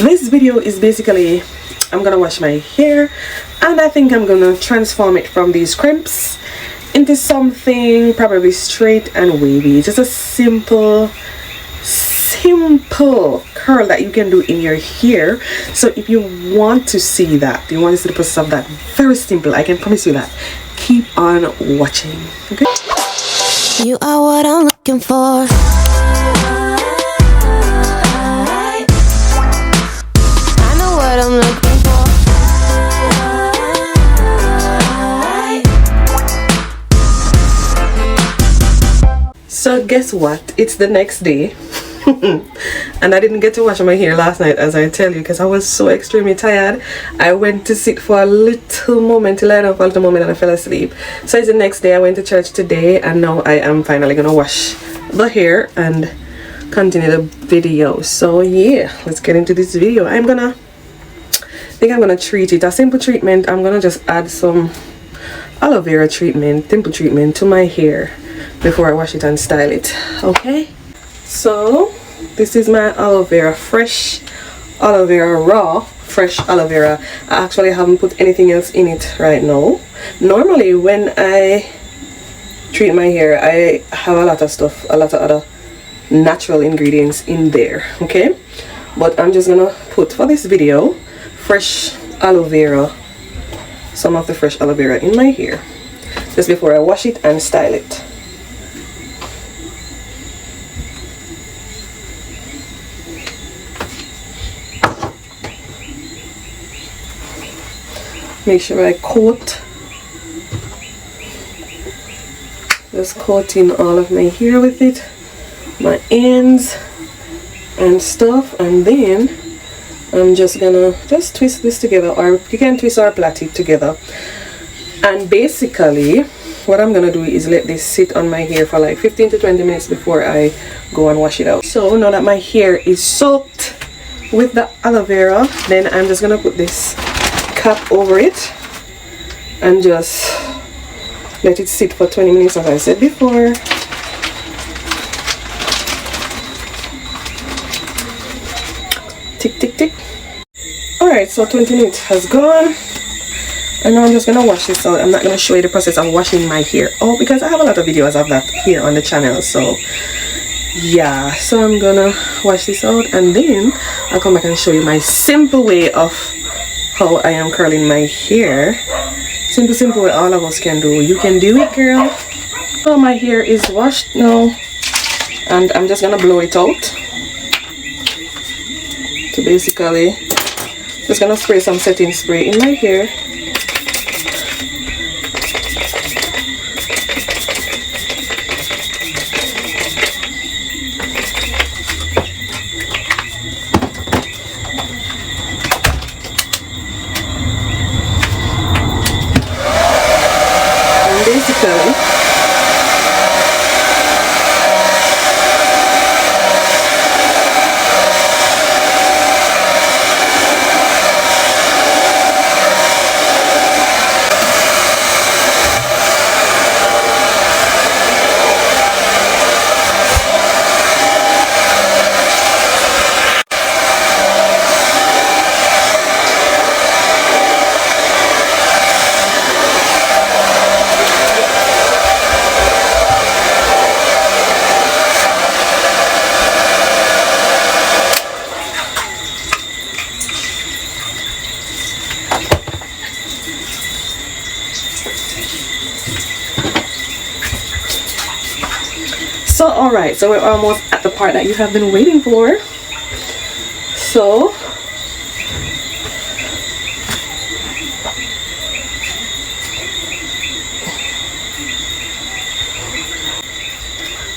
this video is basically, I'm gonna wash my hair, and I think I'm gonna transform it from these crimps into something probably straight and wavy. Just a simple curl that you can do in your hair. So if you want to see that, you want to see the process of that, very simple, I can promise you that. Keep on watching. Okay, you are what I'm looking for. I know what I'm looking for. So guess what, it's the next day. And I didn't get to wash my hair last night, as I tell you, because I was so extremely tired. I went to sit for a little moment, to lie down for a little moment, and I fell asleep. So it's the next day. I went to church today, and now I am finally gonna wash the hair and continue the video. So yeah, let's get into this video. I think I'm gonna treat it a simple treatment. I'm gonna just add some aloe vera treatment, simple treatment to my hair before I wash it and style it. Okay, so this is my aloe vera, fresh aloe vera, raw fresh aloe vera. I actually haven't put anything else in it right now. Normally when I treat my hair, I have a lot of stuff, a lot of other natural ingredients in there. Okay, but I'm just gonna put, for this video, fresh aloe vera, some of the fresh aloe vera in my hair just before I wash it and style it. Make sure I coat, just coating all of my hair with it, my ends and stuff, and then I'm just gonna twist this together, or you can twist or plait it together. And basically what I'm gonna do is let this sit on my hair for like 15 to 20 minutes before I go and wash it out. So now that my hair is soaked with the aloe vera, then I'm just gonna put this cap over it and just let it sit for 20 minutes, as I said before. Tick tick tick. Alright, so 20 minutes has gone, and now I'm just gonna wash this out. I'm not gonna show you the process of washing my hair out because I have a lot of videos of that here on the channel. So yeah, so I'm gonna wash this out, and then I'll come back and show you my simple way of how I am curling my hair. Simple way all of us can do. You can do it, girl. So my hair is washed now, and I'm just gonna blow it out. So basically just gonna spray some setting spray in my hair. Basically, so alright, so we're almost at the part that you have been waiting for. So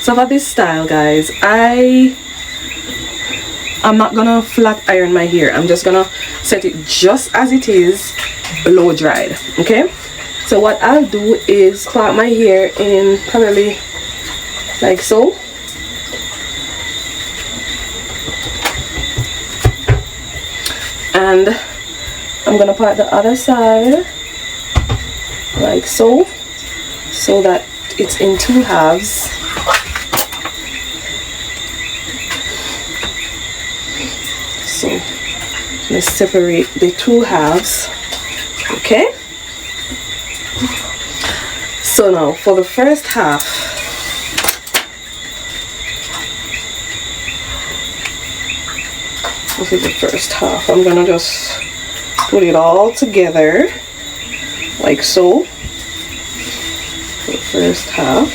for this style, guys, I'm not gonna flat iron my hair. I'm just gonna set it just as it is, blow dried. Okay, so what I'll do is part my hair in probably like so, and I'm gonna part the other side like so, so that it's in two halves. So Let's separate the two halves. Okay, so now for the first half, this is the first half. I'm gonna just put it all together like so. For the first half,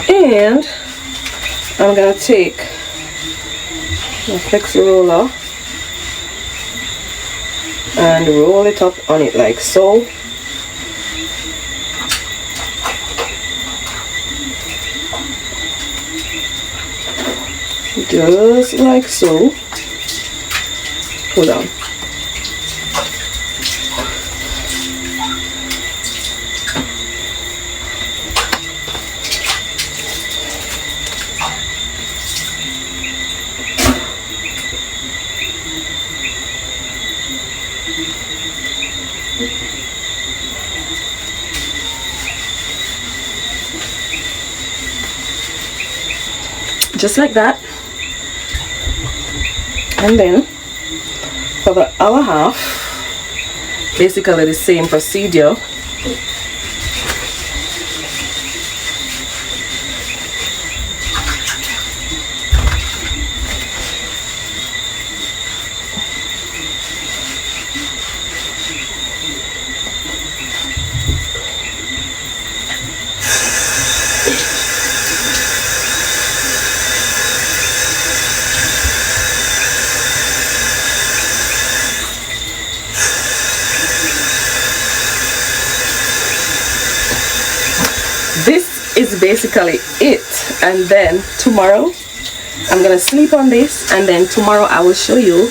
and I'm gonna take my flex roller and roll it up on it like so. Just like so. Hold on. Just like that. And then for the other half, basically the same procedure. This is basically it, and then tomorrow I'm gonna sleep on this, and then tomorrow I will show you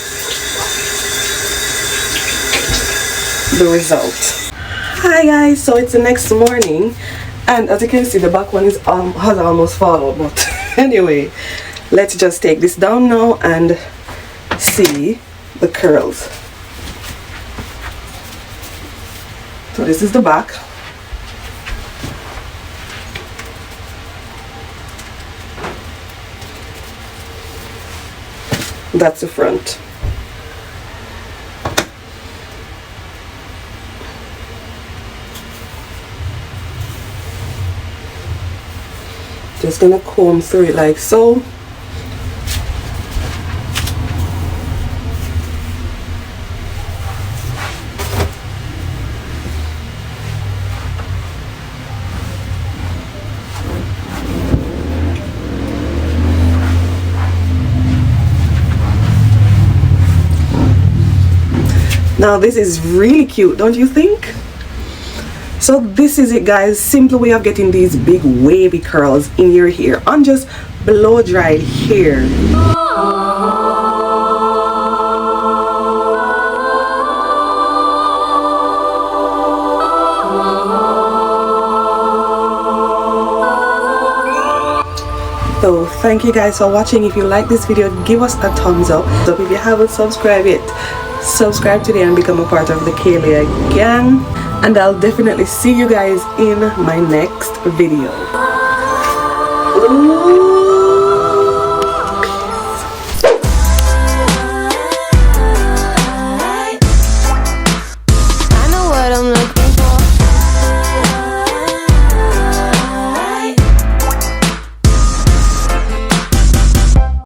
the result. Hi guys, so it's the next morning, and as you can see the back one is has almost fallen, but anyway, let's just take this down now and see the curls. So this is the back. That's the front. Just gonna comb through it like so. Now this is really cute, don't you think? So this is it guys, simple way of getting these big wavy curls in your hair on just blow dried hair. So thank you guys for watching. If you like this video, give us a thumbs up. So if you haven't subscribed yet, subscribe today and become a part of the Kaylia gang, and I'll definitely see you guys in my next video. Ooh.